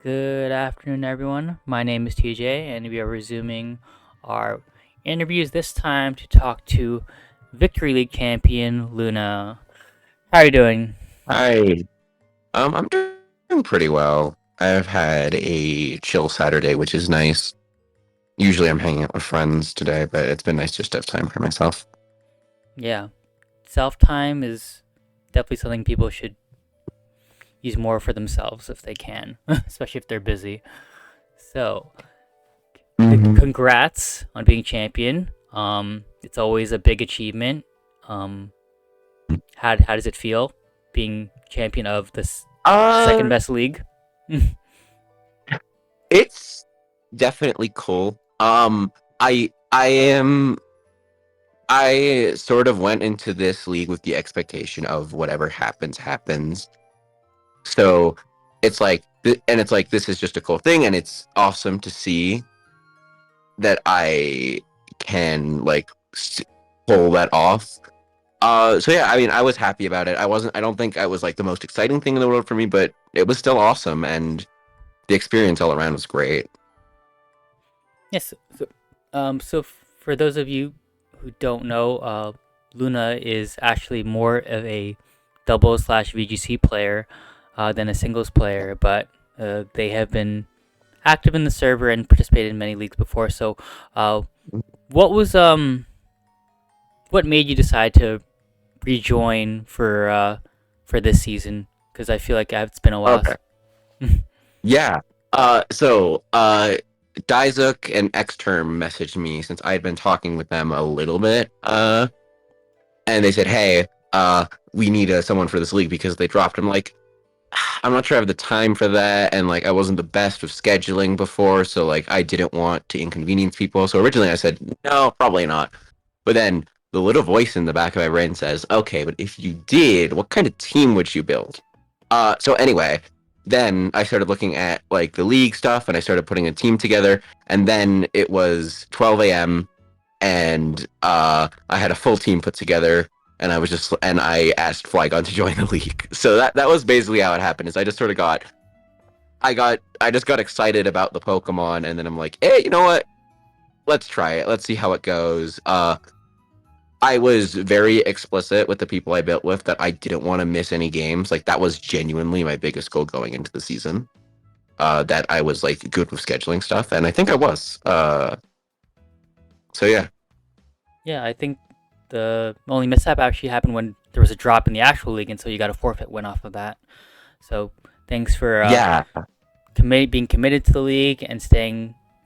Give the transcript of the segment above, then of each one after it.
Good afternoon, everyone. My name is TJ, and we are resuming our interviews this time to talk to Victory League champion Luna. How are you doing? Hi. I'm doing pretty well. I've had a chill Saturday, which is nice. Usually I'm hanging out with friends today, but it's been nice just to have time for myself. Yeah, self time is definitely something people should use more for themselves if they can, especially if they're busy. So, hmm congrats on being champion. It's always a big achievement. Um, how does it feel being champion of this second Uh, best league? it's definitely cool. I sort of went into this league with the expectation of whatever happens, happens. So and it's like this is just a cool thing, and it's awesome to see that I can pull that off. So yeah, I mean, I was happy about it. I don't think I was like the most exciting thing in the world for me, but it was still awesome, and the experience all around was great. Yes. So for those of you who don't know, Luna is actually more of a double slash VGC player than a singles player, but they have been active in the server and participated in many leagues before. So, uh, what was what made you decide to rejoin for this season? Because I feel like it's been a while. Okay. Yeah. Dizuk and Xterm messaged me since I had been talking with them a little bit. And they said, "Hey, we need someone for this league because they dropped." I'm like, I'm not sure I have the time for that, and like I wasn't the best with scheduling before, so like I didn't want to inconvenience people. So originally I said, no, probably not. But then the little voice in the back of my brain says, okay, but if you did, what kind of team would you build? So anyway, then I started looking at like the league stuff and I started putting a team together. And then it was 12 a.m. and I had a full team put together. And I asked Flygon to join the league. So that was basically how it happened. Is I just got excited about the Pokemon, and then I'm like, hey, you know what? Let's try it. Let's see how it goes. I was very explicit with the people I built with that I didn't want to miss any games. Like that was genuinely my biggest goal going into the season. That I was like good with scheduling stuff, and I think I was. So yeah, Yeah, I think the only mishap actually happened when there was a drop in the actual league, and so you got a forfeit win off of that. So thanks for yeah, being committed to the league and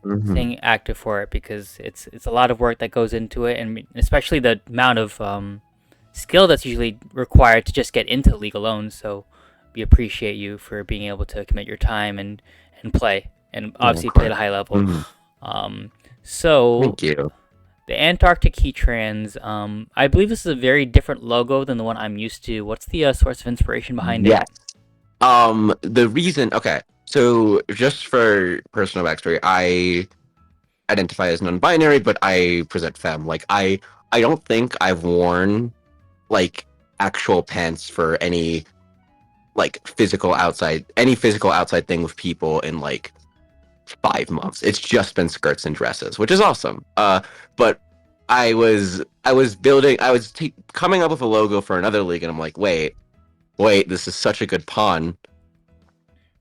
hmm staying active for it because it's a lot of work that goes into it, and especially the amount of skill that's usually required to just get into the league alone. So we appreciate you for being able to commit your time and play, and yeah, of obviously play at course. a high level. hmm Um, so Thank you. the Antarctic Heatrans, I believe this is a very different logo than the one I'm used to. What's the source of inspiration behind it? Yes. The reason, okay, so just for personal backstory, I identify as non-binary, but I present femme. I don't think I've worn like actual pants for any physical outside thing with people in like 5 months. It's just been skirts and dresses, which is awesome. But I was coming up with a logo for another league, and I'm like, wait, this is such a good pun.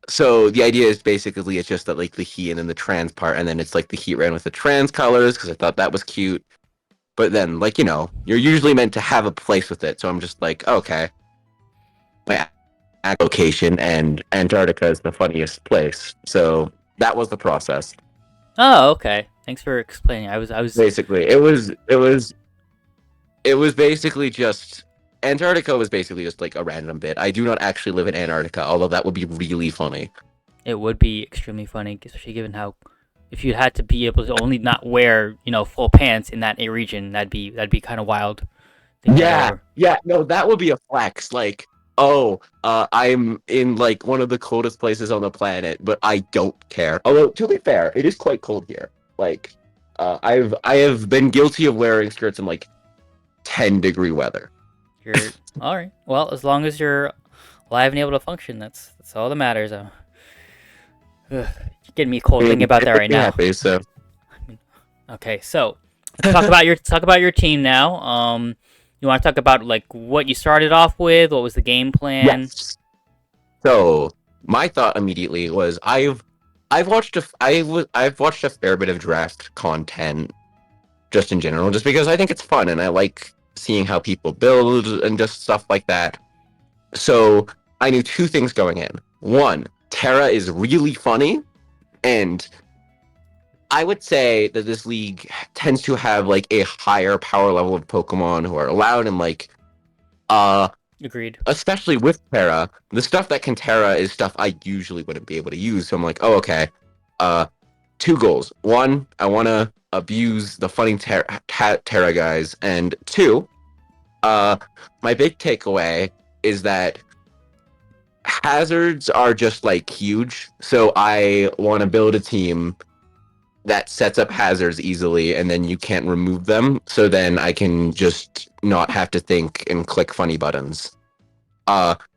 So the idea is basically it's just that like the he and then the trans part, and then it's like the heat ran with the trans colors because I thought that was cute. But then, like, you're usually meant to have a place with it. So I'm just like, okay, my location and Antarctica is the funniest place. So that was the process. Oh, okay. Thanks for explaining. I was Basically, it was basically just Antarctica was basically just like a random bit. I do not actually live in Antarctica, although that would be really funny. It would be extremely funny, especially given how if you had to be able to only not wear full pants in that region, that'd be kind of wild. Think that Yeah, over. yeah, no, that would be a flex. Like, oh, I'm in like one of the coldest places on the planet, but I don't care. Although to be fair, it is quite cold here. Like, I have been guilty of wearing skirts in like 10-degree weather. You're all right. Well, as long as you're alive and able to function, that's all that matters. Ugh, you're getting me cold I thinking mean, about it that makes right me now. happy. So Okay, so let's talk about your team now. You want to talk about like what you started off with? What was the game plan? yes. So my thought immediately was I've watched a fair bit of draft content just in general, just because I think it's fun and I like seeing how people build and just stuff like that. So I knew two things going in. One, Terra is really funny, and I would say that this league tends to have like a higher power level of Pokemon who are allowed, and like uh Agreed. especially with Terra, the stuff that can Terra is stuff I usually wouldn't be able to use. So I'm like, oh okay. Uh Two goals. One, I wanna abuse the funny Terra guys, and two, uh my big takeaway is that hazards are just like huge. So I want to build a team that sets up hazards easily and then you can't remove them. So then I can just not have to think and click funny buttons.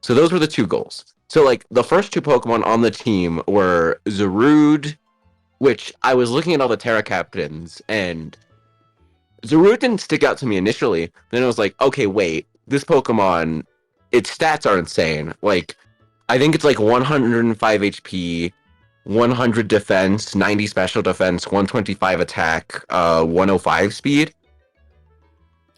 So those were the two goals. So like the first two Pokemon on the team were Zarude, which I was looking at all the Terra captains, and Zarude didn't stick out to me initially. Then I was like, okay, wait, this Pokemon, its stats are insane. Like I think it's like 105 HP, 100 defense, 90 special defense, 125 attack, 105 speed.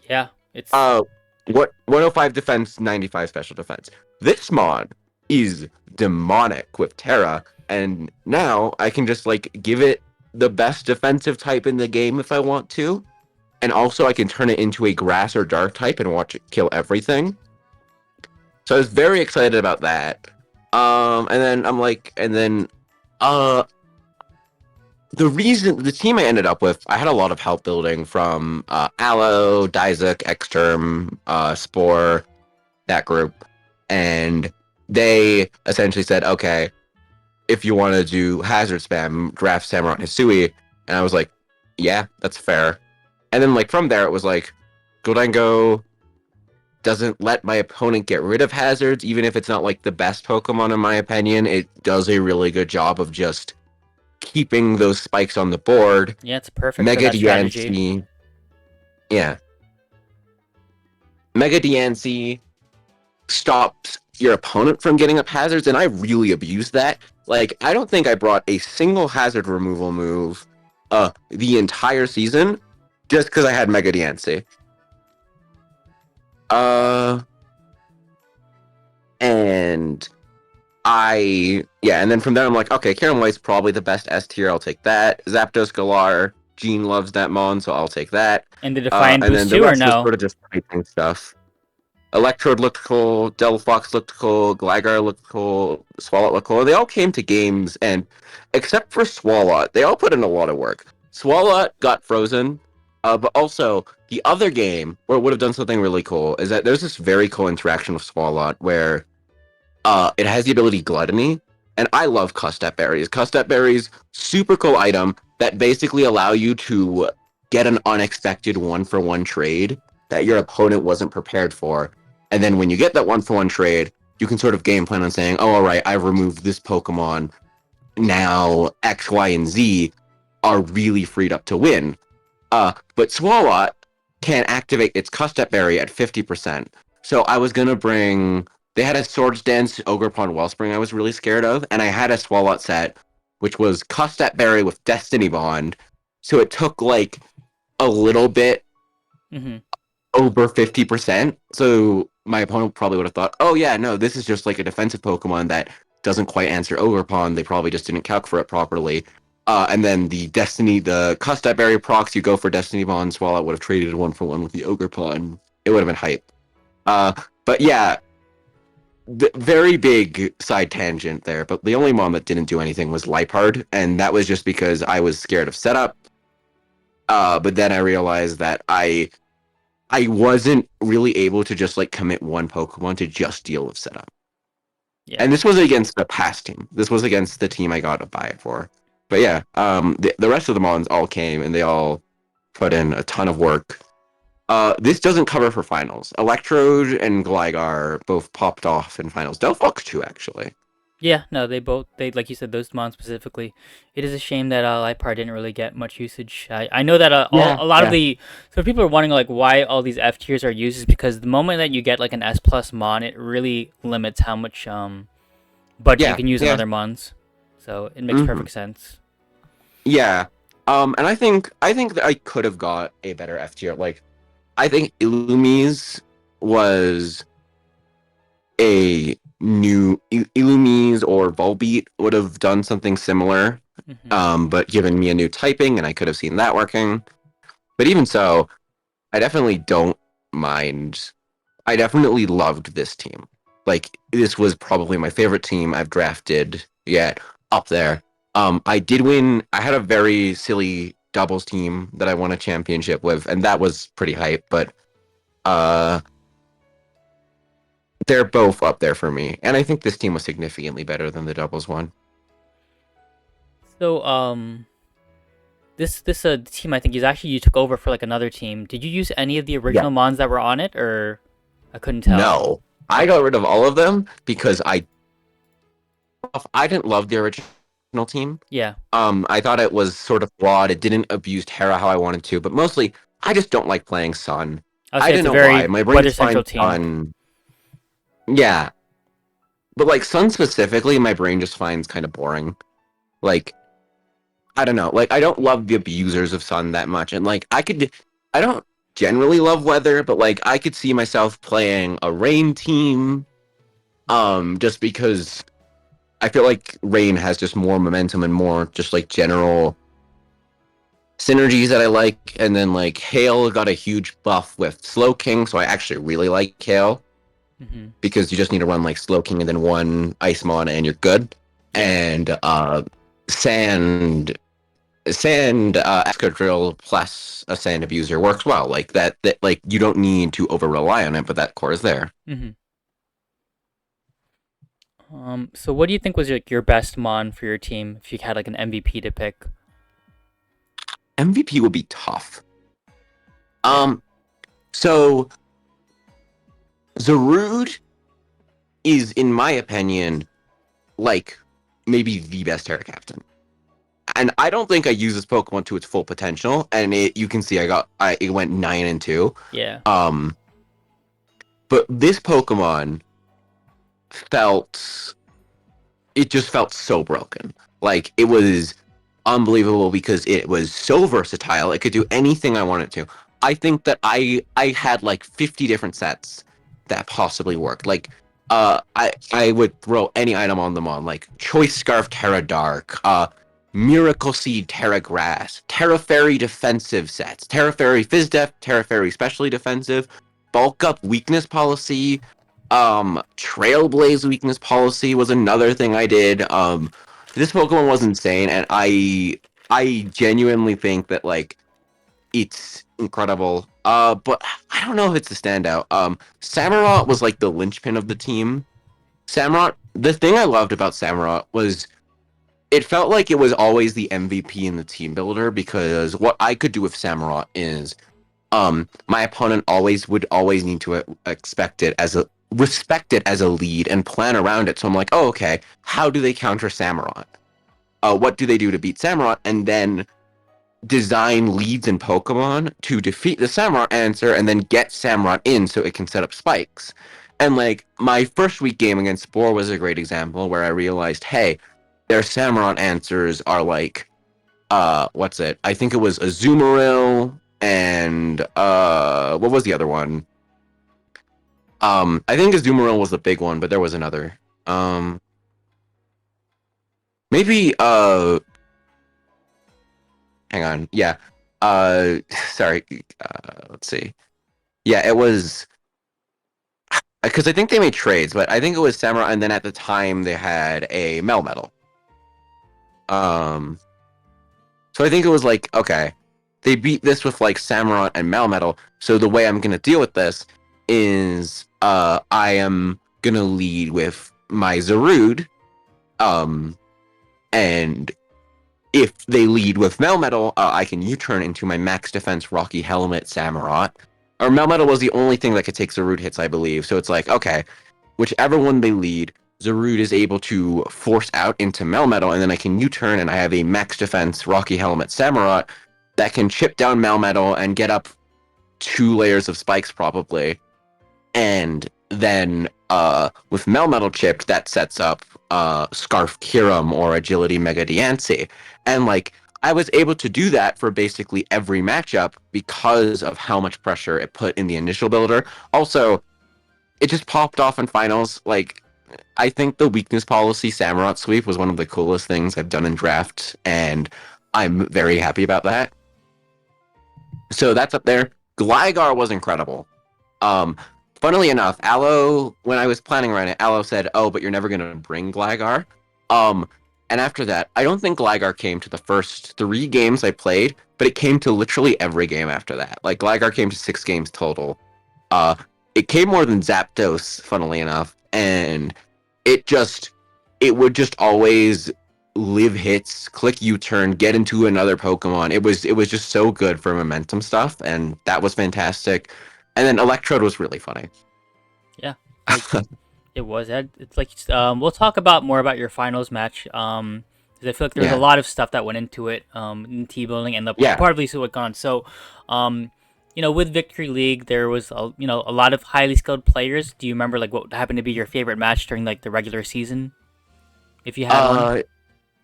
Yeah, it's Uh, what 105 defense, 95 special defense. This mod is demonic with Terra, and now I can just like give it the best defensive type in the game if I want to, and also I can turn it into a grass or dark type and watch it kill everything. So I was very excited about that. And then I'm like, and then, uh, the team I ended up with, I had a lot of help building from Aloe, Dizek, Exterm, Spore, that group, and they essentially said, okay, if you want to do hazard spam, draft Samurott Hisui, and I was like, yeah, that's fair. And then like from there, it was like, Goldengo doesn't let my opponent get rid of hazards, even if it's not like the best Pokemon in my opinion. It does a really good job of just keeping those spikes on the board. yeah, it's perfect for Mega that strategy. Diancie, yeah, Mega Diancie stops your opponent from getting up hazards, and I really abused that. Like, I don't think I brought a single hazard removal move the entire season just because I had Mega Diancie. Uh, and and then from there I'm like, okay, Karen White's probably the best S tier. I'll take that. Zapdos Galar, Gene loves that Mon, so I'll take that. And the Defiant And boost then the too, or rest was no? sort of just typing stuff. Electrode looked cool, Delphox looked cool, Gligar looked cool, Swalot looked cool. They all came to games, and except for Swalot, they all put in a lot of work. Swalot got frozen, but also the other game where it would have done something really cool is that there's this very cool interaction with Swalot where it has the ability Gluttony, and I love Custap Berries. Custap Berries, super cool item that basically allow you to get an unexpected one-for-one trade that your opponent wasn't prepared for. And then when you get that one-for-one trade, you can sort of game plan on saying, oh, all right, I've removed this Pokemon. Now X, Y, and Z are really freed up to win. But Swalot can activate its Custap Berry at 50%. So I was going to bring they had a Swords Dance Ogerpon Wellspring I was really scared of, and I had a Swalot set, which was Custap Berry with Destiny Bond. So it took like a little bit Mm-hmm. over 50%. So my opponent probably would have thought, oh yeah, no, this is just like a defensive Pokemon that doesn't quite answer Ogerpon. They probably just didn't calc for it properly. And then the Custap Berry procs, you go for Destiny Bond, Swalot would have traded one for one with the Ogerpon. It would have been hype. Uh, but yeah, very big side tangent there, but the only mon that didn't do anything was Lipard, and that was just because I was scared of setup. But then I realized that I wasn't really able to just like commit one Pokemon to just deal with setup. Yeah. And this was against the past team. This was against the team I got to buy it for. But yeah, the rest of the mons all came and they all put in a ton of work. This doesn't cover for finals. Electrode and Gligar both popped off in finals. Delphox too, actually. Yeah, no, they like you said those mons specifically. It is a shame that Lipar didn't really get much usage. I know that Yeah, a lot of yeah, the so people are wondering like why all these F tiers are used is because the moment that you get like an S plus mon, it really limits how much budget you yeah, can use on yeah. other mons. So it makes Hmm. perfect sense. Yeah. And I think that I could have got a better F tier. Like I think Illumise was a new Illumise or Volbeat would have done something similar, Hmm. but given me a new typing, and I could have seen that working. But even so, I definitely don't mind. I definitely loved this team. Like this was probably my favorite team I've drafted yet, up there. I did win. I had a very silly doubles team that I won a championship with, and that was pretty hype. But uh, they're both up there for me, and I think this team was significantly better than the doubles one. So this team I think is actually you took over for like another team. Did you use any of the Yeah. original mons that were on it, or I couldn't tell? No, I Okay. got rid of all of them because I didn't love the original team. Yeah. I thought it was sort of flawed. It didn't abuse Terra how I wanted to, but mostly I just don't like playing Sun. I would I say it's don't a know why. very My brain weather just central finds team. Sun. Yeah, but like Sun specifically, my brain just finds kind of boring. Like I don't know. Like I don't love the abusers of Sun that much, and like I don't generally love weather, but like I could see myself playing a rain team. Just because I feel like rain has just more momentum and more just like general synergies that I like. And then like Hail got a huge buff with Slow King, so I actually really like Hail Hmm. because you just need to run like Slow King and then one Ice Mon and you're good. Yeah. And Sand Escadrille plus a Sand Abuser works well. Like that like you don't need to over rely on it, but that core is there. Hmm. So what do you think was your best mon for your team if you had like an MVP to pick? MVP would be tough. Yeah. Um, so Zarude is, in my opinion, like maybe the best Terra Captain. And I don't think I use this Pokemon to its full potential. And you can see it went 9-2. Yeah. Um, but this Pokemon felt it just felt so broken. Like it was unbelievable because it was so versatile. It could do anything I wanted to. I think that I had like 50 different sets that possibly worked. Like I would throw any item on them on like Choice Scarf Terra Dark, Miracle Seed Terra Grass, Terra Fairy defensive sets, Terra Fairy Fizz Def, Terra Fairy specially defensive, Bulk Up Weakness Policy, Trailblaze weakness policy was another thing I did. This Pokemon was insane, and I genuinely think that like it's incredible. But I don't know if it's a standout. Samurott was like the linchpin of the team. Samurott, the thing I loved about Samurott was it felt like it was always the MVP in the team builder because what I could do with Samurott is my opponent always need to expect it as a respect it as a lead and plan around it. So I'm like, oh, okay, how do they counter Samurott? What do they do to beat Samurott? And then design leads in Pokemon to defeat the Samurott answer and then get Samurott in so it can set up spikes. And like my first week game against Spore was a great example where I realized, hey, their Samurott answers are like what's it? I think it was Azumarill and what was the other one? I think Azumarill was the big one, but there was another. Um maybe hang on. Yeah. Sorry. Let's see. Yeah, it was because I think they made trades, but I think it was Samurai and then at the time they had a Melmetal. Um So I think it was like, okay, they beat this with like Samurott and Melmetal. So the way I'm gonna deal with this is I am gonna lead with my Zarude. Um and if they lead with Melmetal, I can U-turn into my max defense Rocky Helmet Samurott. Or Melmetal was the only thing that could take Zarude hits, I believe. So it's like, okay, whichever one they lead, Zarude is able to force out into Melmetal, and then I can U-turn, and I have a max defense Rocky Helmet Samurott that can chip down Melmetal and get up 2 layers of spikes probably, and then with Melmetal chipped, that sets up Scarf Kirim or Agility Mega Diancie, and like I was able to do that for basically every matchup because of how much pressure it put in the initial builder. Also, it just popped off in finals. Like, I think the weakness policy Samurott sweep was one of the coolest things I've done in draft, and I'm very happy about that. So that's up there. Gligar was incredible. Um, Funnily enough, Aloe, when I was planning around it, Aloe said, "Oh, but you're never gonna bring Gligar." Um, and after that, I don't think Gligar came to the first 3 games I played, but it came to literally every game after that. Like Gligar came to 6 games total. Uh, it came more than Zapdos, funnily enough, and it just it would just always live hits, click U-turn, get into another Pokemon. It was just so good for momentum stuff, and that was fantastic. And then Electrode was really funny. Yeah, like it was. It's like we'll talk about more about your finals match. 'Cause I feel like there was a Yeah, lot of stuff that went into it. In T building and the yeah. part of Lisa what gone. So, with Victory League, there was a lot of highly skilled players. Do you remember like what happened to be your favorite match during like the regular season, if you had one? Uh,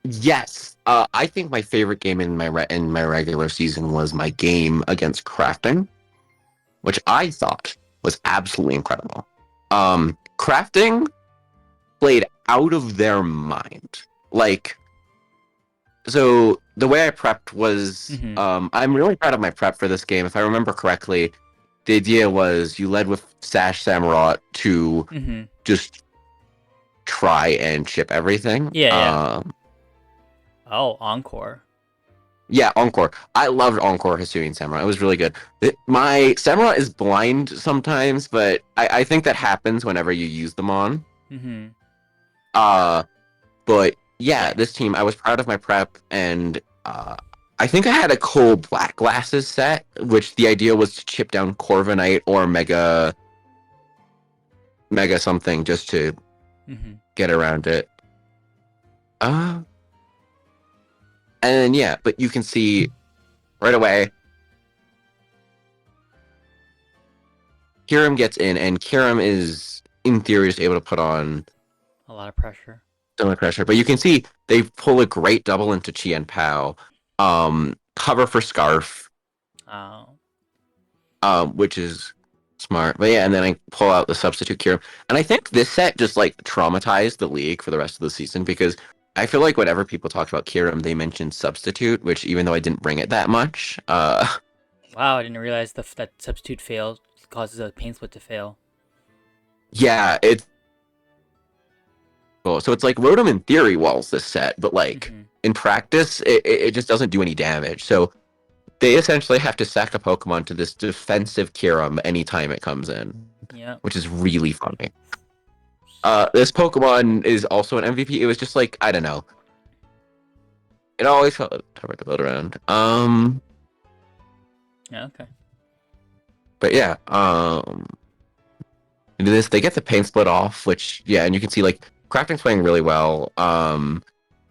yes. I think my favorite game in my regular season was my game against Crafting, which I thought was absolutely incredible. Crafting played out of their mind. Like, so the way I prepped was, Mm-hmm. I'm really proud of my prep for this game. If I remember correctly, the idea was you led with Sash Samurott to Mm-hmm. just try and chip everything. Yeah, yeah. Oh, Encore. Yeah, Encore. I loved Encore Hisuian Samurai. It was really good. My Samurai is blind sometimes, but I think that happens whenever you use them on. Mm-hmm. Uh, but yeah, this team, I was proud of my prep, and I think I had a cool black glasses set, which the idea was to chip down Corviknight or Mega something just to Mm-hmm. get around it. Uh, and then, yeah, but you can see right away, Kirim gets in, and Kirim is, in theory, is able to put on A lot of pressure. similar pressure. But you can see they pull a great double into Chien Pao, cover for Scarf, Oh. which is smart. But yeah, and then I pull out the substitute Kirim. And I think this set just like traumatized the league for the rest of the season because I feel like whenever people talked about Kirim, they mentioned substitute, which even though I didn't bring it that much, Wow, I didn't realize that substitute fail causes a pain split to fail. yeah, it's cool. So it's like Rotom in theory walls this set, but like Mm-hmm. in practice, it just doesn't do any damage. So they essentially have to sack a Pokemon to this defensive Kyurem anytime it comes in, Yeah. which is really funny. This Pokemon is also an MVP. It was just like, I don't know. It always felt hard to build around. Yeah. Okay. But yeah, this they get the paint split off, which yeah, and you can see like Crafting's playing really well.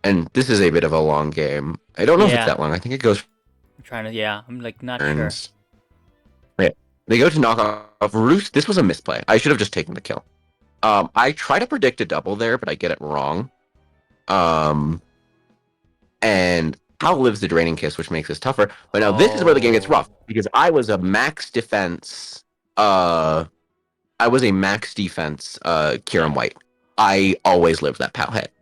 And this is a bit of a long game. I don't know if it's Yeah. that long. I think it goes I'm trying to. Yeah. I'm like not sure. turns. Yeah. They go to knock off Roost. This was a misplay. I should have just taken the kill. I try to predict a double there, but I get it wrong. And Hal lives the Draining Kiss, which makes this tougher. But now this is where the game gets rough Oh. because I was a max defense. I was a max defense. Kieran Yeah. White. I always lived that POW hit.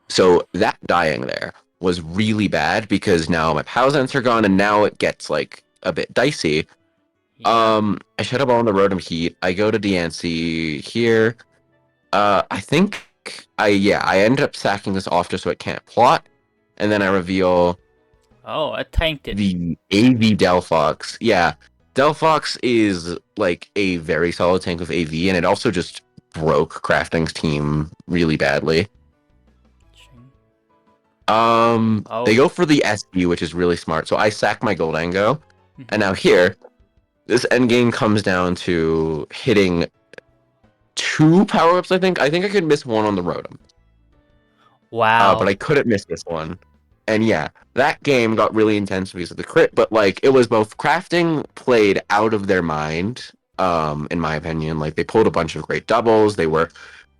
So that dying there was really bad because now my POW Zents are gone, and now it gets like a bit dicey. Yeah. I shut up on the Rotom Heat. I go to DNC here. I think I end up sacking this off just so it can't plot, and then I reveal Oh, I tanked it. the AV Delphox. Yeah, Delphox is like a very solid tank with AV, and it also just broke Crafting's team really badly. They Oh. go for the SU, which is really smart. So I sack my Goldango, and Mm-hmm. now here, this endgame comes down to hitting 2 power-ups, I think. I think I could miss one on the rotom. But I Wow. couldn't miss this one. And yeah, that game got really intense because of the crit, but like it was both crafting played out of their mind, in my opinion. Like they pulled a bunch of great doubles, they were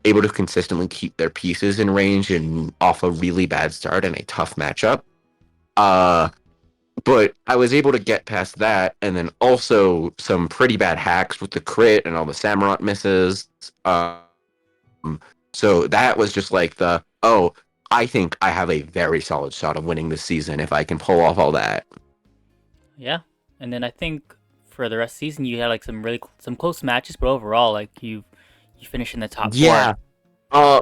able to consistently keep their pieces in range and off a really bad start in a tough matchup. Uh but I was able to get past that, and then also some pretty bad hacks with the crit and all the Samurott misses. So that was just like I think I have a very solid shot of winning this season if I can pull off all that. Yeah. And then I think for the rest of the season, you had like some close matches, but overall, like you finished in the top four. Yeah, uh,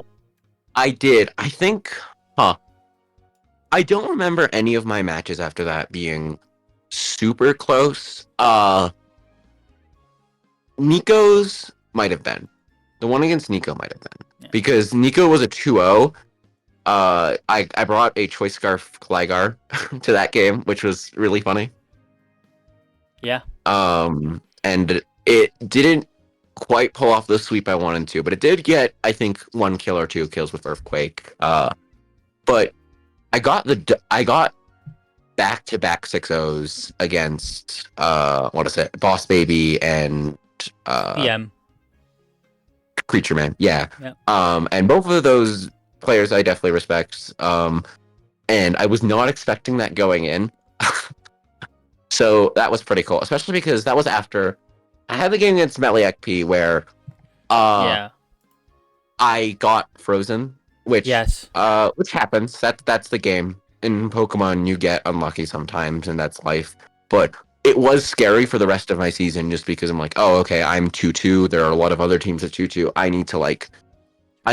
I did. I think, huh? I don't remember any of my matches after that being super close. Nico's might have been. The one against Nico might have been. Yeah. Because Nico was a 2-0. I brought a Choice Scarf Gligar to that game, which was really funny. Yeah. And it didn't quite pull off the sweep I wanted to, but it did get, I think, 1 kill or 2 kills with Earthquake. But I got back-to-back 6-0s against what is it, Boss Baby and PM. Creature Man. Yeah. Yeah. And both of those players I definitely respect. And I was not expecting that going in. So that was pretty cool, especially because that was after I had the game against Meliak P where Yeah. I got frozen, Yes. which happens. That's the game. In Pokemon you get unlucky sometimes and that's life. But it was scary for the rest of my season just because I'm like, oh okay, I'm 2-2. There are a lot of other teams at 2-2. I need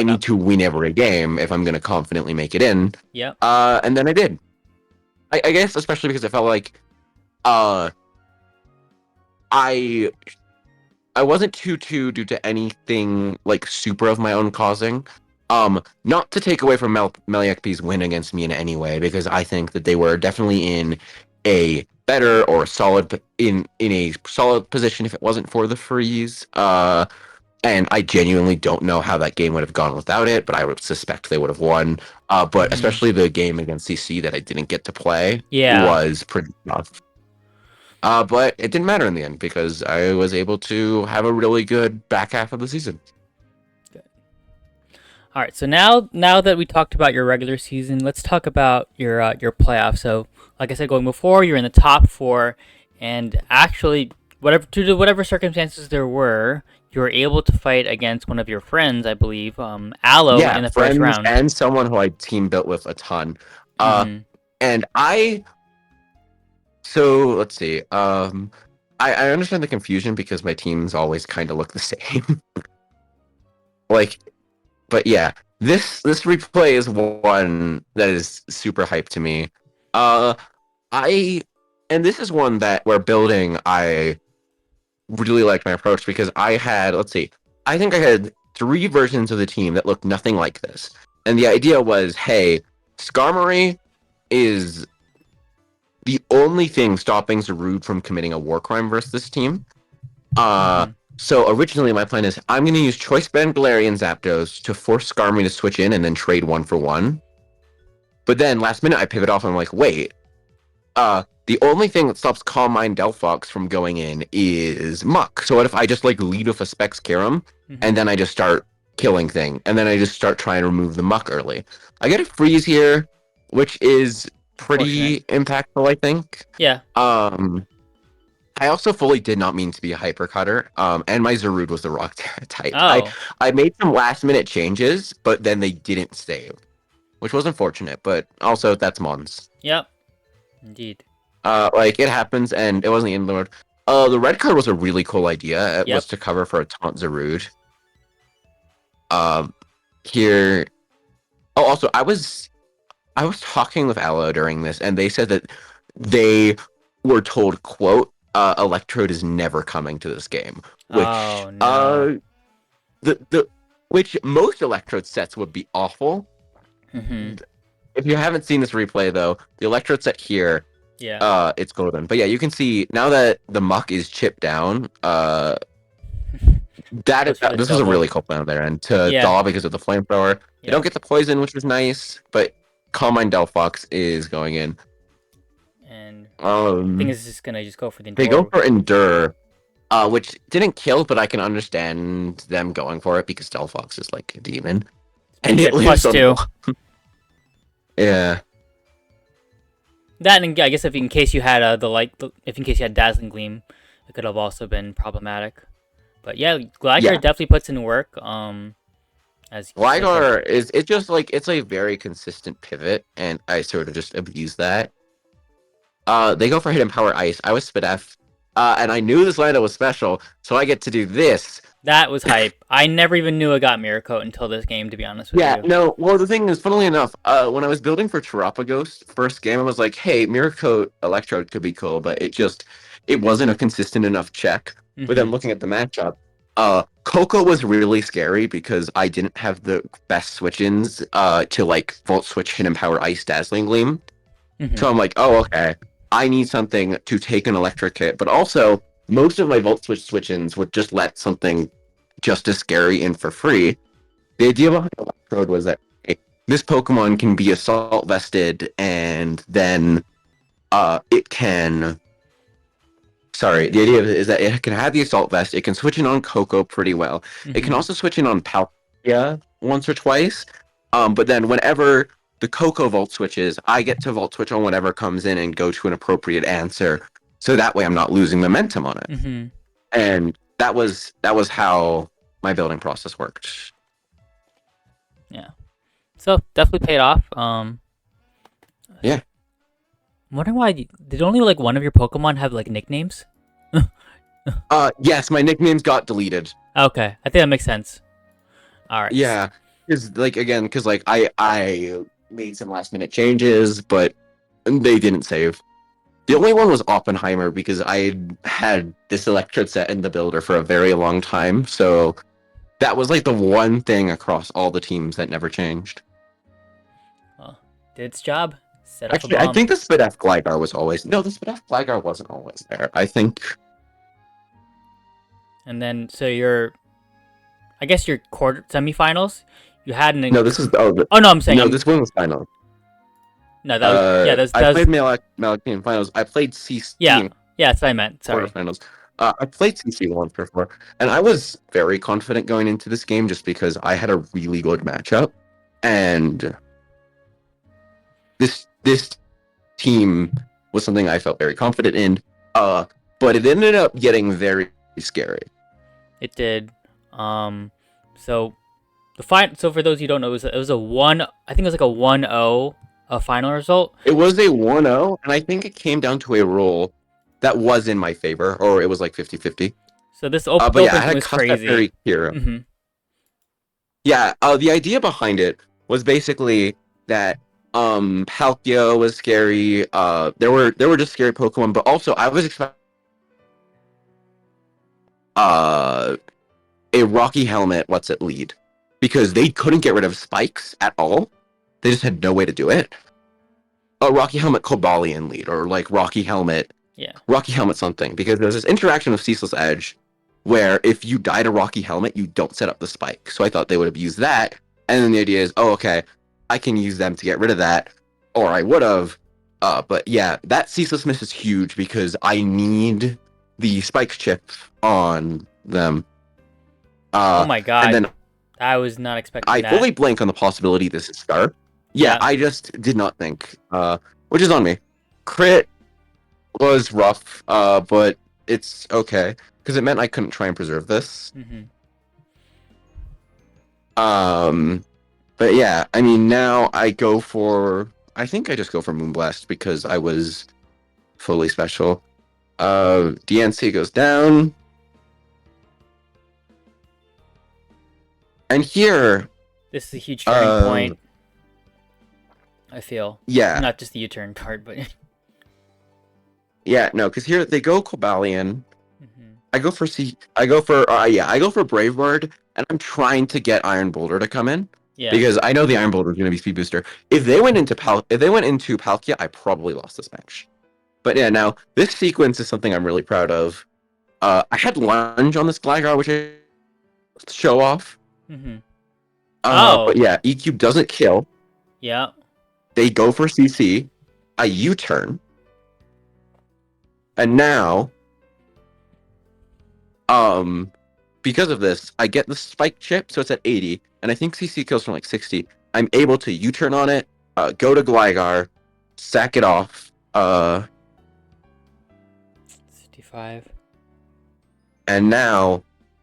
Yep. to win every game if I'm gonna confidently make it in. Yep. And then I did. I guess especially because it felt like uh I I wasn't 2-2 due to anything like super of my own causing. Not to take away from Meliakpi's win against me in any way, because I think that they were definitely in a better or solid in a solid position if it wasn't for the freeze. And I genuinely don't know how that game would have gone without it, but I would suspect they would have won. But Hmm. especially the game against CC that I didn't get to play Yeah. was pretty tough. But it didn't matter in the end because I was able to have a really good back half of the season. Good. All right. So now that we talked about your regular season, let's talk about your playoffs. So, like I said, going before, you're in the top four, and actually, whatever due to whatever circumstances there were, you were able to fight against one of your friends, I believe, Aloe, Yeah, in the first friends round. and someone who I team built with a ton. Uh, Mm-hmm. and so let's see. I understand the confusion because my teams always kind of look the same. Like, but yeah, this replay is one that is super hype to me. Uh, I and this is one that we're building. I really liked my approach because I had, let's see, I think I had 3 versions of the team that looked nothing like this. And the idea was, hey, Skarmory is the only thing stopping Zarude from committing a war crime versus this team. Uh, Mm-hmm. so originally my plan is I'm going to use Choice Band, Galarian, Zapdos to force Skarmory to switch in and then trade 1-for-1. But then last minute I pivot off and I'm like, wait, the only thing that stops Calm Mind Delphox from going in is Muck. So what if I just like lead with a Specs Kyurem Mm-hmm. and then I just start killing thing and then I just start trying to remove the Muck early. I get a freeze here, which is Fortunate. pretty impactful, I think. Yeah. Um, I also fully did not mean to be a hyper cutter. And my Zarude was the rock type. Oh. I made some last minute changes, but then they didn't save, which was unfortunate. But also that's Mons. Yep. Indeed. Like it happens, and it wasn't the end of the world. The red card was a really cool idea. It was Yep. to cover for a taunt Zarude. Um, here. Oh, also, I was talking with Aloe during this, and they said that they were told, "quote Electrode is never coming to this game," which Oh no. the which most Electrode sets would be awful. Mm-hmm. If you haven't seen this replay, though, the Electrode set here, Yeah. it's golden. But yeah, you can see now that the muck is chipped down, Goes for the This was a double. really cool plan there, and to Yeah. Daw because of the flamethrower. They Yeah. don't get the poison, which was nice, but Calm Mind Delphox is going in. And I think Um, it's just gonna just go for the they go endure. for Endure, which didn't kill, but I can understand them going for it because Delphox is like a demon, It's meant and to it get lives on +2. one. Yeah, That, and I guess if in case you had if in case you had Dazzling Gleam, it could have also been problematic. But yeah, Gligar yeah. definitely puts in work. As you said, that Gligar is it's just like it's a very consistent pivot, and I sort of just abuse that. They go for Hidden Power Ice. I was Spadef, and I knew this lineup was special, so I get to do this. that was hype. I never even knew I got Mirror Coat until this game, to be honest with Yeah, you. no, well, the thing is, funnily enough, when I was building for Terapagos, first game, I was like, hey, Mirror Coat Electrode could be cool, but it wasn't a consistent enough check. But Mm-hmm. then looking at the matchup, Coco was really scary because I didn't have the best switch-ins, to, like, Volt Switch Hidden Power Ice Dazzling Gleam. Mm-hmm. So I'm like, oh, okay. I need something to take an electric hit, but also most of my Volt Switch switch-ins would just let something just as scary in for free. The idea behind Electrode was that this Pokemon can be Assault Vested, and then it can. Sorry, the idea is that it can have the Assault Vest. It can switch in on Coco pretty well. It can Mm-hmm. also switch in on Palkia once or twice. But then whenever the Coco Volt switches, I get to Volt switch on whatever comes in and go to an appropriate answer. So that way I'm not losing momentum on it. Mm-hmm. And that was how my building process worked. Yeah. So definitely paid off. Yeah. I'm wondering why did only like one of your Pokemon have like nicknames? Yes, my nicknames got deleted. Okay, I think that makes sense. All right. Yeah, because like I made some last minute changes, but they didn't save. The only one was Oppenheimer because I had this Electrode set in the builder for a very long time, so that was like the one thing across all the teams that never changed. Well, did its job. Set off a Actually, I bomb. think the Spadef Gligar was always no, the Spadef Gligar wasn't always there. I think And then so your I guess your quarter semifinals, you had an no, this is oh no, I'm saying no, I'm this one was final. no that was yeah I that was played Malachian finals. I played yeah CC yeah that's what I meant. Sorry. quarterfinals. I played CC once before, and I was very confident going into this game just because I had a really good matchup, and this team was something I felt very confident in. But it ended up getting very scary. It did. So the fine. So for those who don't know, it was a one. I think it was like a 1-0 final result. It was a 1-0, and I think it came down to a roll that was in my favor, or it was like 50-50. So this But yeah, I opening had a was Cusset crazy. Fairy here. Mm-hmm. Yeah, the idea behind it was basically that Palkia was scary. There were just scary Pokemon, but also I was expecting uh a Rocky Helmet what's it lead because they couldn't get rid of spikes at all. They just had no way to do it. A Rocky Helmet Cobalion lead or like Yeah. Rocky Helmet something because there's this interaction with Ceaseless Edge where if you die to Rocky Helmet, you don't set up the spike. So I thought they would have used that. And then the idea is, oh, okay, I can use them to get rid of that, or I would have. But yeah, that Ceaseless Miss is huge because I need the spike chip on them. Oh Uh, my and god, then I was not expecting I that. fully blank on the possibility this is Scar. Yeah, Yeah. I just did not think, which is on me. Crit was rough, but it's okay because it meant I couldn't try and preserve this. Mm-hmm. Um, but yeah, I mean now I go for I think I just go for Moonblast because I was fully special. DNC goes down, and here, This is a huge turning uh, point. I feel yeah, not just the U-turn part, but yeah, no, because here they go Cobalion. mm-hmm. I go for Brave Bird, and I'm trying to get Iron Boulder to come in Yeah. because I know the Iron Boulder is going to be speed booster. If they went into Palkia, I probably lost this match. But yeah, now this sequence is something I'm really proud of. I had lunge on this Gligar, which I show off. Mm-hmm. But Oh, yeah, E Cube doesn't kill. yeah. They go for CC, a U-turn, and now, um, because of this, I get the spike chip, so it's at 80, and I think CC kills from like 60. I'm able to U-turn on it, go to Gligar, sack it off, 55. and now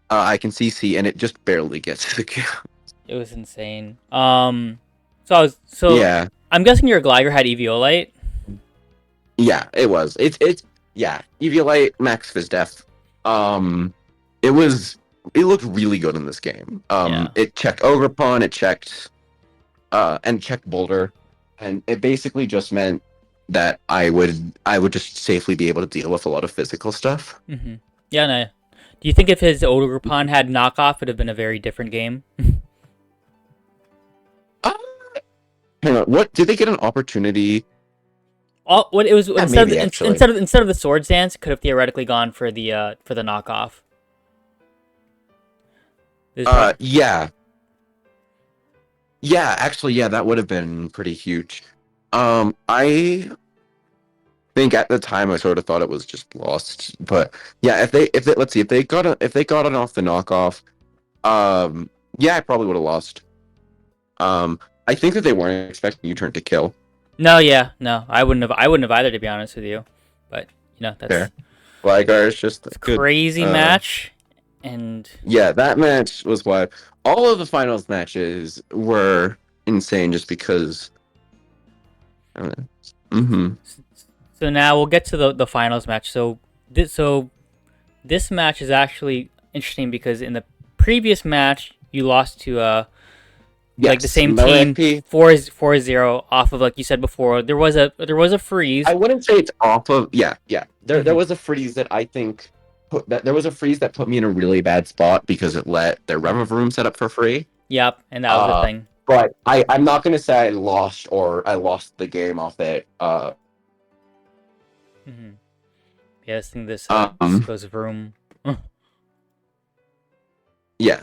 I can CC, and it just barely gets the kill. It was insane. So Yeah, I'm guessing your Glider had Eviolite. yeah, it was. Yeah, Eviolite, Max Fizdef. Um, it was. It looked really good in this game. Yeah. It checked Ogerpon, it checked, and checked Boulder, and it basically just meant that I would just safely be able to deal with a lot of physical stuff. Mm-hmm. Yeah. No. Do you think if his Odogroupon had knockoff, it'd have been a very different game? Uh, Hang on, what did they get an opportunity? What it was Yeah, instead of maybe actually. instead of the Swords Dance, it could have theoretically gone for the knockoff. Yeah, yeah, actually, yeah, that would have been pretty huge. I think at the time I sort of thought it was just lost, but yeah, if they let's see if they got it off the knockoff, yeah, I probably would have lost. Um, I think that they weren't expecting U-turn to kill. No, yeah, no, I wouldn't have. I wouldn't have either, to be honest with you. But There, that's Gligar is just it's a good. crazy match, and Yeah, that match was what all of the finals matches were insane, just because. Mm-hmm. so now we'll get to the finals match. So this match is actually interesting because in the previous match you lost to like the Yes, same team Melee 4-0 off of, like you said before. There was a freeze. I wouldn't say it's off of. Yeah, yeah. There Hmm. was a freeze that I think there was a freeze that put me in a really bad spot because it let their Hmm. Rev Room set up for free. Yep, and that was the Uh, thing. but I'm not gonna say I lost or I lost the game off it. Hmm. Yeah, this thing this Um, goes vroom. yeah.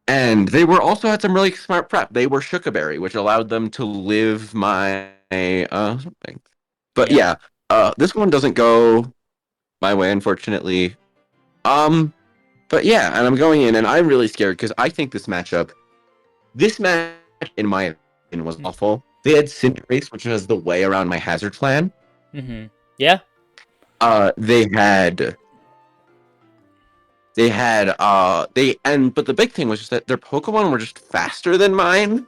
And they were also had some really smart prep. They were Shookaberry, which allowed them to live my something. But Yeah. yeah, this one doesn't go my way, unfortunately. Um, but yeah, and I'm going in, and I'm really scared because I think this match, in my opinion, was awful. They had Cinderace, which was the way around my Hazard plan. Mm-hmm. Yeah. They had but the big thing was just that their Pokemon were just faster than mine,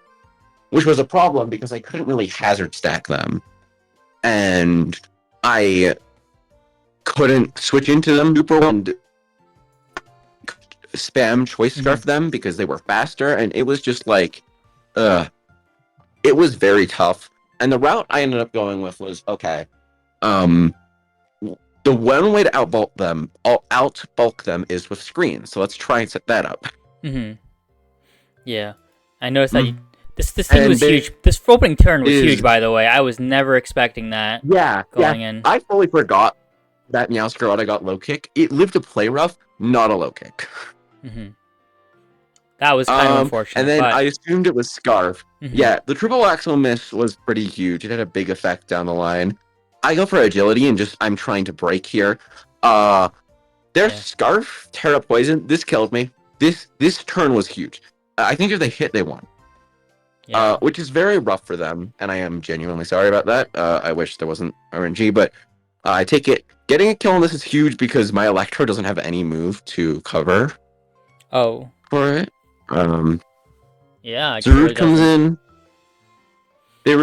which was a problem because I couldn't really Hazard stack them, and I couldn't switch into them super well and spam choice Mm-hmm. scarf them because they were faster, and it was just like, uh, it was very tough. And the route I ended up going with was okay. Um, the one way to outbulk them is with screens. So let's try and set that up. Mm-hmm. Yeah. I noticed that Mhm. this thing And was there huge. This opening turn was huge, is by the way. I was never expecting that yeah. going in. I fully forgot that Meowscarada got low kick. It lived to play rough, not a low kick. Mm-hmm. That was kind of And unfortunate, then I but assumed it was Scarf. mm-hmm. Yeah, the triple axle miss was pretty huge. It had a big effect down the line. I go for agility and just I'm trying to break here. Their Yeah. Scarf, Terra Poison, this killed me. This turn was huge. I think if they hit, they won. Yeah. Which is very rough for them, and I am genuinely sorry about that. I wish there wasn't RNG, but I take it. Getting a kill on this is huge because my Electro doesn't have any move to cover Oh. for it. Yeah, I guess it Zarude really comes doesn't. in. They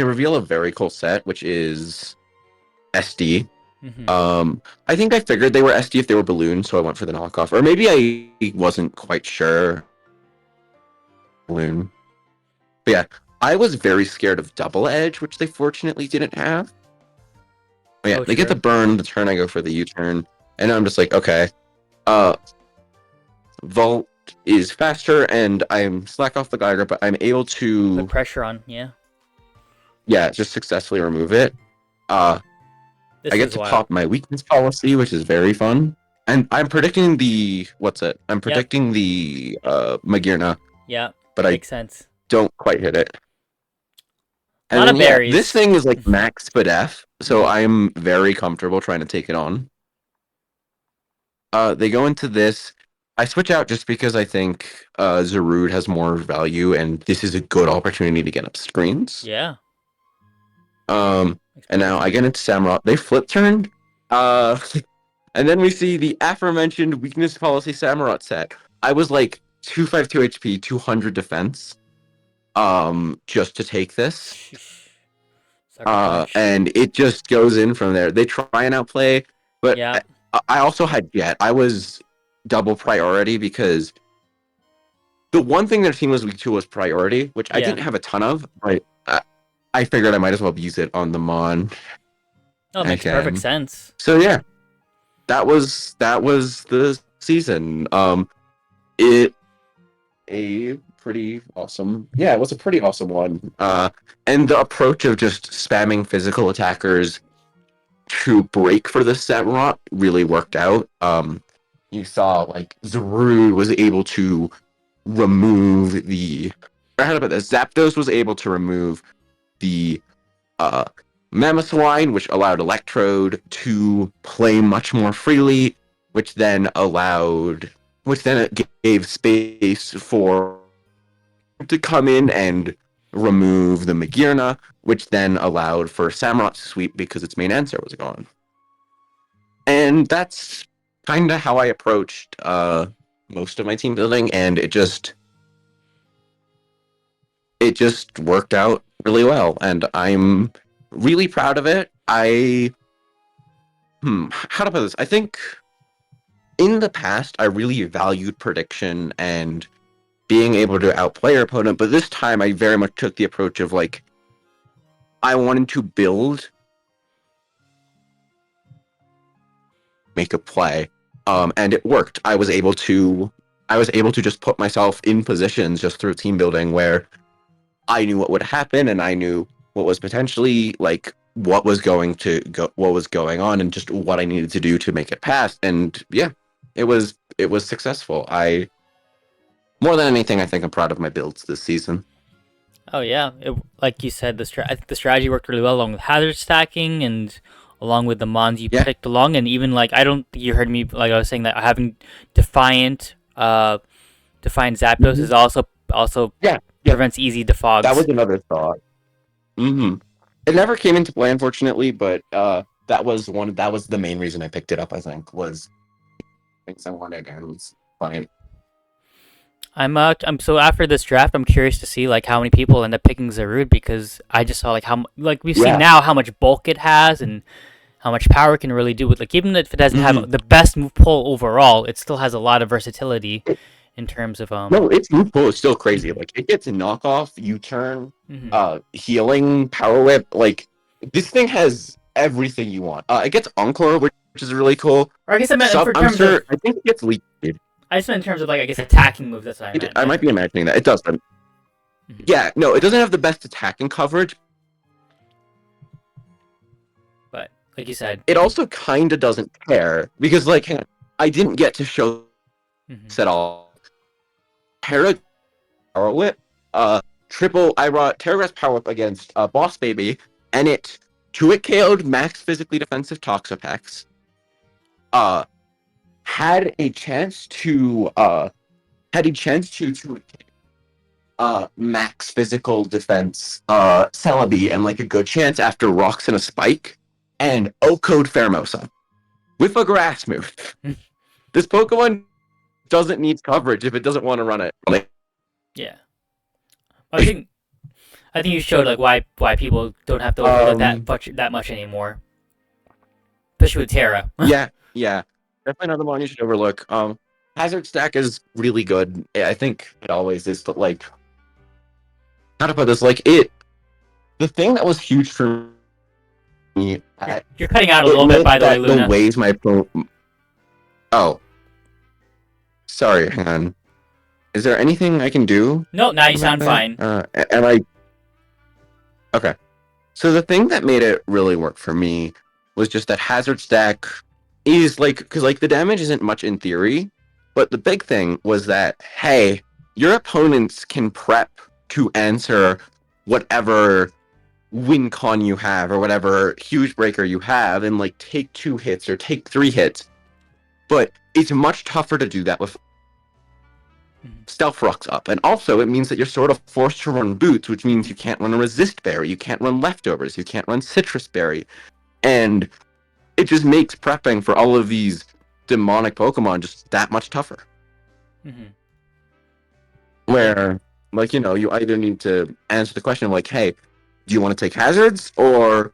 reveal a very cool set, which is SD. Mm-hmm. I think I figured they were SD if they were balloons, so I went for the knockoff. Or maybe I wasn't quite sure. Balloon. But yeah, I was very scared of double edge, which they fortunately didn't have. But yeah, Oh, they get the sure. burn, the turn I go for the U-turn, and I'm just like, okay. Uh Vault is faster and I'm slack off the Geiger, but I'm able Put to pressure on. Yeah. just successfully remove it. I This get was to wild. pop my weakness policy, which is very fun. And I'm predicting the what's it? I'm Yep. predicting the Magirna, Yeah. but I Makes sense. don't quite hit it. A And lot then of yeah, this berries. thing is like max Spadef, so Mhm. I'm very comfortable trying to take it on. They go into this. I switch out just because I think Zarude has more value, and this is a good opportunity to get up screens. Yeah. Makes And perfect now I sense. get into Samurott. They flip turn. Uh, and then we see the aforementioned weakness policy Samurott set. I was like 252 HP, 200 defense. Just to take this. Sheesh. Sucker punch. And it just goes in from there. They try and outplay, but Yeah. I also had Jet. I was double priority because the one thing their team was weak to was priority, which I Yeah. didn't have a ton of, but I figured I might as well use it on the Mon Oh, it makes perfect again. sense. So yeah, that was the season. It a pretty awesome. Yeah, it was a pretty awesome one. And the approach of just spamming physical attackers to break for the Samurott really worked out. You saw like Zaru was able to remove the. Or how about this? Zapdos was able to remove the uh, Mammothwine, which allowed Electrode to play much more freely, which then it gave space for to come in and remove the Magirna, which then allowed for Samurott to sweep because its main answer was gone. And that's kind of how I approached most of my team building, and it just worked out really well, and I'm really proud of it. How to put this? I think in the past I really valued prediction and being able to outplay your opponent, but this time I very much took the approach of like I wanted to build, make a play, and it worked. I was able to just put myself in positions just through team building where I knew what would happen and I knew what was potentially like what was going on and just what I needed to do to make it pass. And yeah, it was successful. I more than anything, I think I'm proud of my builds this season. Oh yeah, like you said, I think the strategy worked really well along with hazard stacking and along with the mons you Yeah. picked along, and even like I don't think you heard me like I was saying that having defiant defiant Zapdos Hmm. is also Yeah. Yeah. prevents easy That was defogs. another thought. Hmm. It never came into play, unfortunately, but that was the main reason I picked it up. I think was things I wanted and it was fine. I'm so after this draft, I'm curious to see like how many people end up picking Zarude because I just saw like like we've seen Yeah. now how much bulk it has and how much power it can really do with like even if it doesn't have Hmm. the best move pull overall, it still has a lot of versatility in terms of No, its move pool is still crazy. mhm, Like it gets a knockoff, U-turn, mhm. healing, power whip. Like this thing has everything you want. It gets Encore, which is really cool. Or I guess I meant Sub, for I'm terms of sure. I think it gets leaked. I just meant in terms of like I guess attacking moves. That's what I meant. I might be imagining that it does. Mhm. Yeah, no, it doesn't have the best attacking coverage. But like you said, It also kind of doesn't care because, like, hang on, I didn't get to show mhm. this at all. Terra Power Whip, triple. I brought Terragrass Power Whip against Boss Baby, and it KO'd max physically defensive Toxapex. Uh, had a chance to max physical defense Celebi and like a good chance after rocks and a spike and O-code Pheromosa with a grass move. This Pokemon doesn't need coverage if it doesn't want to run it. Yeah, I think you showed like why people don't have to overload it um that much anymore, especially with Terra. yeah, yeah. Definitely another one you should overlook. Hazard Stack is really good. I think it always is, but like how to put this, like it the thing that was huge for me You're cutting out a it little bit, meant by the way, that the Luna. ways my oh sorry, hang on. Is there anything I can do No, now you about sound that? fine. Am I okay? So the thing that made it really work for me was just that hazard stack. is like, because like the damage isn't much in theory, but the big thing was that, hey, your opponents can prep to answer whatever win con you have or whatever huge breaker you have and like take 2 hits or take 3 hits. But it's much tougher to do that with Mhm. stealth rocks up. And also it means that you're sort of forced to run boots, which means you can't run a resist berry, you can't run leftovers, you can't run citrus berry. And it just makes prepping for all of these demonic Pokemon just that much tougher. Mhm. Yeah. Where, like, you either need to answer the question of, like, hey, do you want to take hazards, or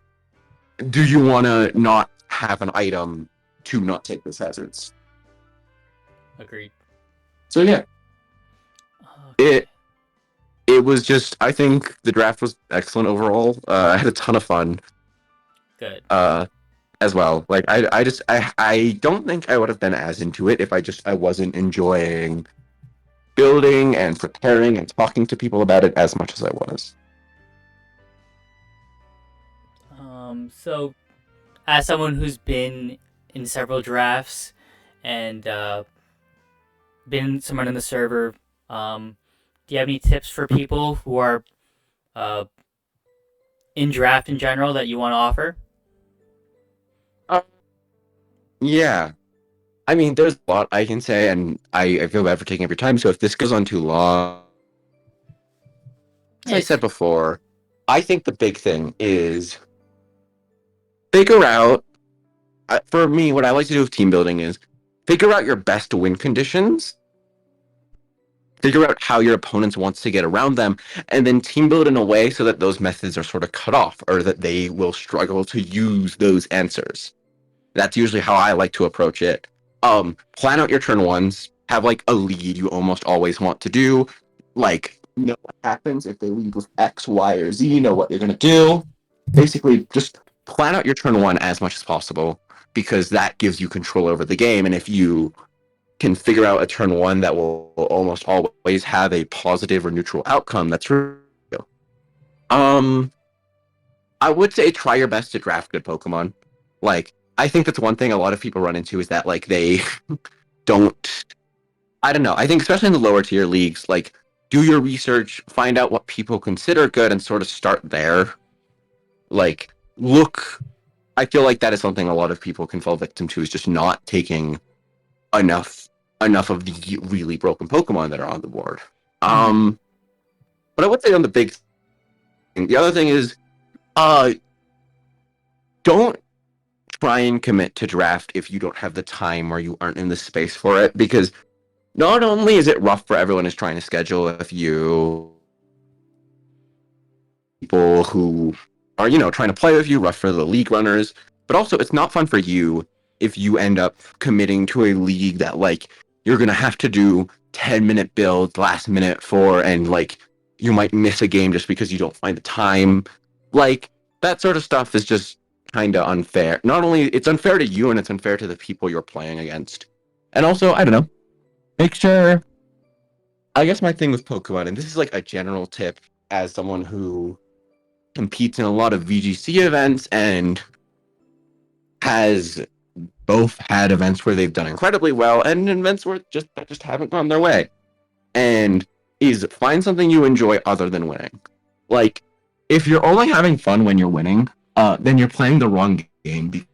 do you want to not have an item to not take those hazards? Agreed. So, yeah, Okay. it it was just, I think the draft was excellent overall. I had a ton of fun Good. uh, as well. Like, I don't think I would have been as into it if I wasn't enjoying building and preparing and talking to people about it as much as I was. So as someone who's been in several drafts and been someone in the server, do you have any tips for people who are uh, in draft in general that you want to offer? Uh, yeah, I mean, there's a lot I can say, and I feel bad for taking up your time. So if this goes on too long, as I Yes. said before, I think the big thing is figure out. For me, what I like to do with team building is figure out your best win conditions, figure out how your opponents wants to get around them, and then team build in a way so that those methods are sort of cut off, or that they will struggle to use those answers. That's usually how I like to approach it. Plan out your turn ones, have like a lead you almost always want to do. Like, know what happens if they lead with X, Y, or Z, know what you're gonna do. Basically, just plan out your turn one as much as possible because that gives you control over the game. And if you can figure out a turn one that will almost always have a positive or neutral outcome, that's real. Um, I would say try your best to draft good Pokemon. Like, I think that's one thing a lot of people run into is that like they don't. I don't know. I think especially in the lower tier leagues, like do your research, find out what people consider good, and sort of start there. Like, look. I feel like that is something a lot of people can fall victim to is just not taking enough of the really broken Pokemon that are on the board. Mm-hmm. Um, but I would say on the big thing, the other thing is, uh, don't try and commit to draft if you don't have the time or you aren't in the space for it, because not only is it rough for everyone who's trying to schedule if you people who are trying to play with you, rough for the league runners, but also it's not fun for you if you end up committing to a league that like you're gonna have to do 10-minute builds last minute for, and like you might miss a game just because you don't find the time. Like that sort of stuff is just kind of unfair. Not only it's unfair to you, and it's unfair to the people you're playing against. And also, I don't know, make sure. I guess my thing with Pokemon, and this is like a general tip as someone who competes in a lot of VGC events and has both had events where they've done incredibly well and events where just haven't gone their way. And is find something you enjoy other than winning. Like, if you're only having fun when you're winning, then you're playing the wrong game because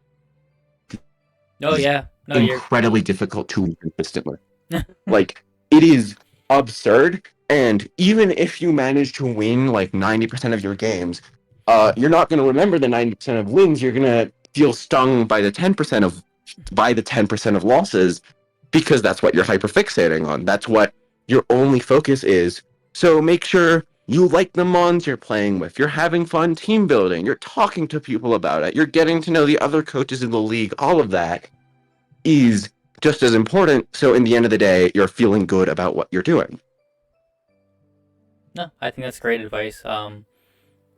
Oh it's yeah. No, you're. incredibly difficult to win consistently. Like, it is absurd. And even if you manage to win like 90% of your games, you're not going to remember the 90% of wins. You're going to feel stung by the 10% of losses because that's what you're hyperfixating on. That's what your only focus is. So make sure you like the mons you're playing with. You're having fun team building. You're talking to people about it. You're getting to know the other coaches in the league. All of that is just as important. So in the end of the day, you're feeling good about what you're doing. No, I think that's great advice.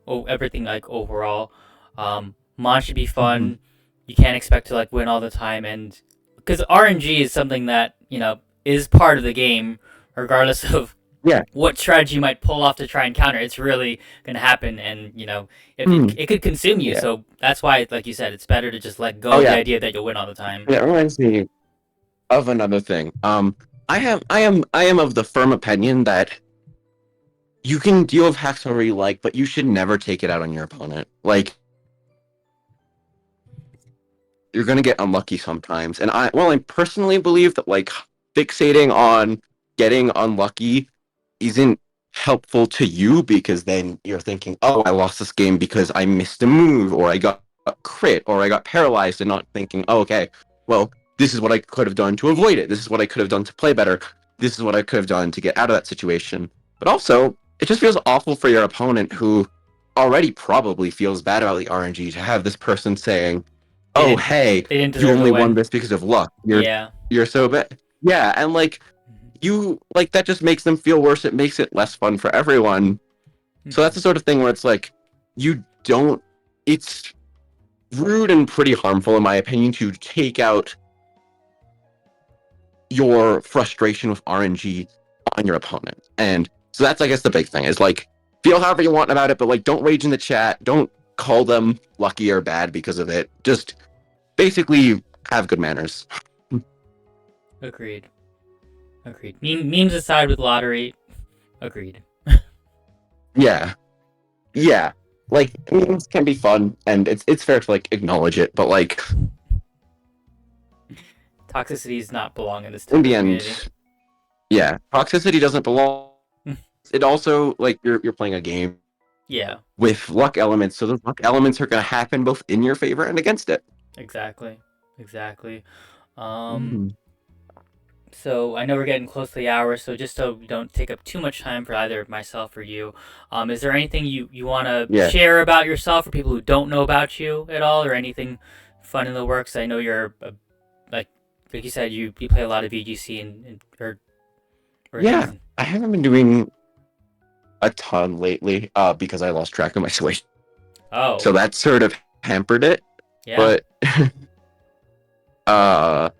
Everything like overall, Mon should be Mm-hmm. fun. You can't expect to like win all the time, and because RNG is something that is part of the game, regardless of Yeah. what strategy you might pull off to try and counter. It's really gonna happen, and if Hmm. it could consume you. Yeah. So that's why, like you said, it's better to just let go Oh of the yeah. idea that you'll win all the time. It reminds me of another thing. I am of the firm opinion that you can deal with hacks however you like, but you should never take it out on your opponent. Like, you're gonna get unlucky sometimes. And I personally believe that like fixating on getting unlucky isn't helpful to you because then you're thinking, oh, I lost this game because I missed a move or I got a crit or I got paralyzed, and not thinking, oh, okay, well, this is what I could have done to avoid it. This is what I could have done to play better. This is what I could have done to get out of that situation. But also, it just feels awful for your opponent who already probably feels bad about the RNG to have this person saying, They oh, didn't hey, they didn't you deserve the only won win. this because of luck. Yeah. You're so bad. Yeah, and like you like that just makes them feel worse. It makes it less fun for everyone. So that's the sort of thing where it's like you don't. It's rude and pretty harmful, in my opinion, to take out your frustration with RNG on your opponent. And so that's, I guess, the big thing is like feel however you want about it, but like don't rage in the chat. Don't call them lucky or bad because of it. Just basically have good manners. Agreed. Agreed. Memes aside with lottery. Agreed. Yeah, yeah. Like memes can be fun, and it's fair to like acknowledge it, but like Toxicity does not belong in this in type of the community. end, yeah, toxicity doesn't belong. It also like you're playing a game Yeah, with luck elements, so those luck elements are going to happen both in your favor and against it. exactly. Exactly. Um, Mm. so I know we're getting close to the hour, so just so we don't take up too much time for either myself or you, is there anything you want to Yeah, share about yourself for people who don't know about you at all, or anything fun in the works? I know you're like like you said, you play a lot of VGC and or yeah. things. I haven't been doing a ton lately, because I lost track of my Switch, Oh, so that sort of hampered it. yeah. But uh,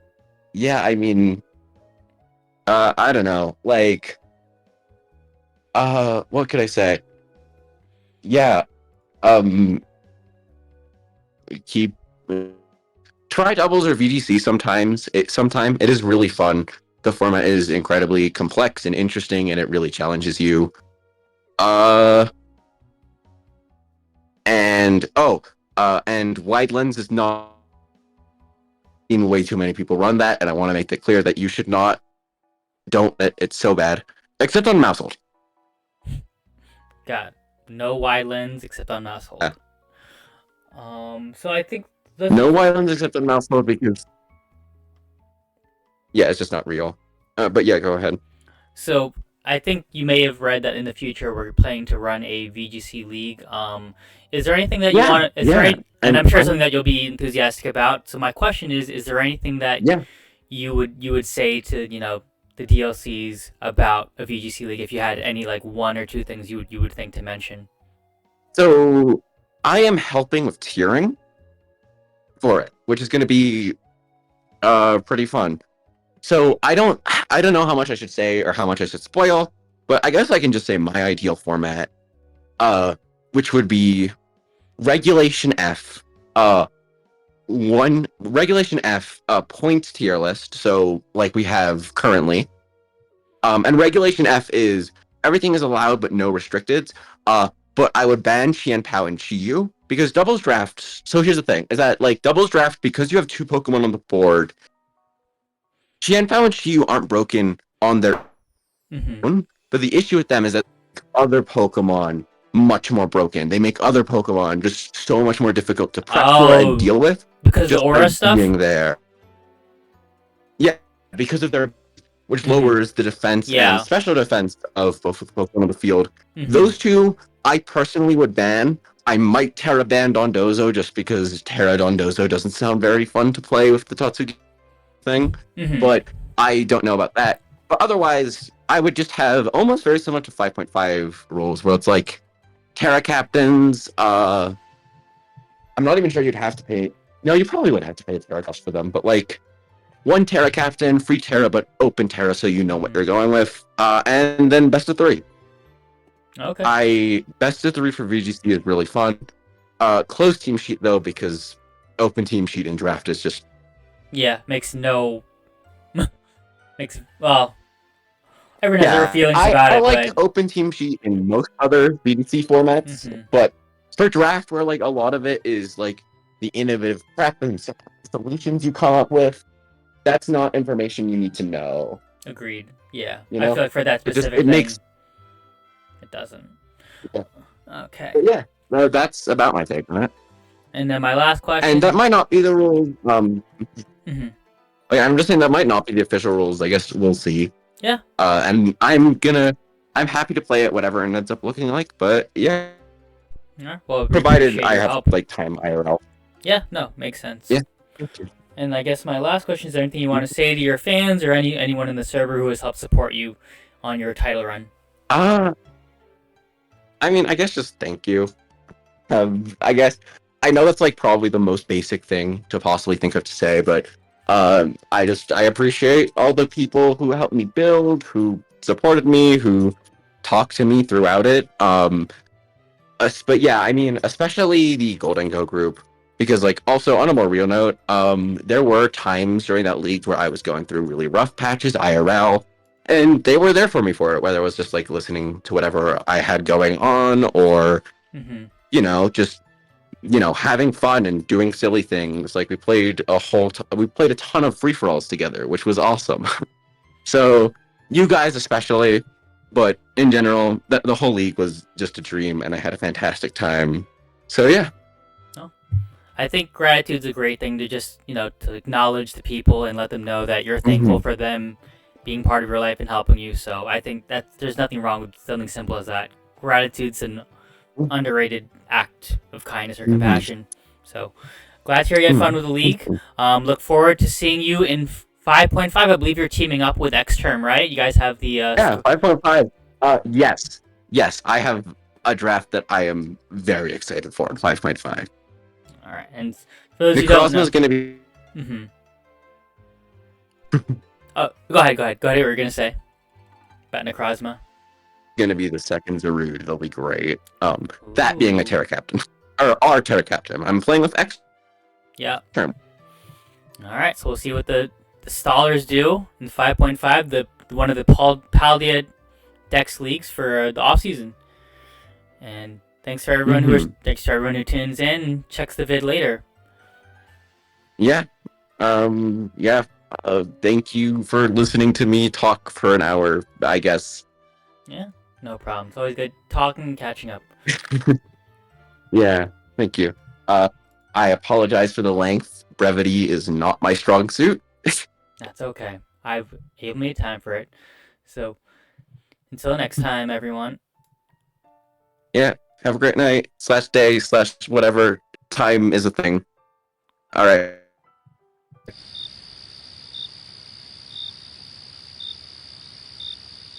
yeah, I mean, I don't know, like, what could I say? Yeah, um, keep try doubles or VGC sometimes. It is really fun. The format is incredibly complex and interesting, and it really challenges you. Uh, and wide lens is not. In way too many people run that, and I want to make that clear that you should not. Don't. It's so bad, except on mouse hold. Got no wide lens except on mouse Yeah. hold. So I think the No wide lens except on mouse hold because yeah, it's just not real. But yeah, go ahead. so I think you may have read that in the future we're planning to run a VGC league. Is there anything that you Yeah, want? Is there yeah, any, and and I'm sure something that you'll be enthusiastic about. So my question is there anything that yeah. you would say to the DLCs about a VGC league if you had any like one or two things you would think to mention? So I am helping with tiering for it, which is going to be pretty fun. So I don't know how much I should say or how much I should spoil, but I guess I can just say my ideal format, uh, which would be Regulation F, one Regulation F, points tier list. So like we have currently, and Regulation F is everything is allowed but no restricted. But I would ban Qian Pao and Chiyu because doubles draft. So here's the thing: is that like doubles draft because you have two Pokemon on the board. Qian Pao and Chiyu aren't broken on their Mm-hmm. own, but the issue with them is that other Pokemon much more broken. They make other Pokemon just so much more difficult to prep for and Oh, deal with because the just by aura stuff. being there. Yeah, because of their which Mm-hmm. lowers the defense and Yeah. special defense of both of the Pokemon on the field. Mm-hmm. Those two, I personally would ban. I might Terra ban Dondozo just because Terra Dondozo doesn't sound very fun to play with the Tatsugi thing, Mm-hmm. but I don't know about that. But otherwise, I would just have almost very similar to 5.5 rules, where it's like Terra captains. I'm not even sure you'd have to pay. No, you probably would have to pay Terra cost for them, but like one Terra captain, free Terra, but open Terra so you know what Mm-hmm. you're going with. And then best of three. Okay. I best of three for VGC is really fun. Closed team sheet though, because open team sheet and draft is just Yeah, makes no makes well. Everyone has their yeah. feelings about I it, like but open team sheet in most other VGC formats, mm-hmm. but for draft, where like a lot of it is like the innovative prep and solutions you come up with, that's not information you need to know. Agreed. Yeah, You I know, feel like for that it just specific it makes thing, it doesn't. yeah. Okay. But yeah. No, that's about my take on it. And then my last And that question. might not be the rules. Mm-hmm. Like, I'm just saying that might not be the official rules. I guess we'll see. Yeah. And I'm happy to play it, whatever it ends up looking like. But yeah, Yeah. Well, we provided appreciate I your have help. like time IRL. Yeah. No, makes sense. Yeah. Thank you. And I guess my last question is: there anything you want to say to your fans or anyone in the server who has helped support you on your title run? Uh, I mean, I guess just thank you. I guess I know that's like probably the most basic thing to possibly think of to say, but I appreciate all the people who helped me build, who supported me, who talked to me throughout it. But yeah, I mean, especially the Golden Go group, because like also on a more real note, there were times during that league where I was going through really rough patches IRL, and they were there for me for it, whether it was just like listening to whatever I had going on, or Mm-hmm. just having fun and doing silly things. Like we played a ton of free for alls together, which was awesome. So you guys especially, but in general, the whole league was just a dream, and I had a fantastic time. So yeah. Oh, I think gratitude's a great thing to just to acknowledge the people and let them know that you're thankful Mm-hmm. for them being part of your life and helping you. So I think that there's nothing wrong with something simple as that. Gratitude's an underrated act of kindness or Mm-hmm. compassion. So glad to hear you had fun with the league. Look forward to seeing you in 5.5. I believe you're teaming up with X Term, right? You guys have the Yeah, 5.5. Yes, yes, I have a draft that I am very excited for in 5.5. all right. And for those who don't Necrozma is know, going to be mm-hmm. Oh, go ahead. Go ahead. Go ahead. What were you gonna say about Necrozma? the second Zarude. It'll be great. That being a Ooh. Terra Captain or our Terra Captain. I'm playing with X Yeah. term. All right. So we'll see what the stallers do in 5.5. The one of the Paldia Dex leagues for the off season. And Mm-hmm. thanks to everyone who tunes in and checks the vid later. Yeah. Yeah. Thank you for listening to me talk for an hour, I guess. Yeah, no problem. It's always good talking and catching up. Yeah. Thank you. Uh, I apologize for the length. Brevity is not my strong suit. That's okay. I've made time for it. So until next time, everyone. Yeah. Have a great night / day / whatever time is a thing. All right.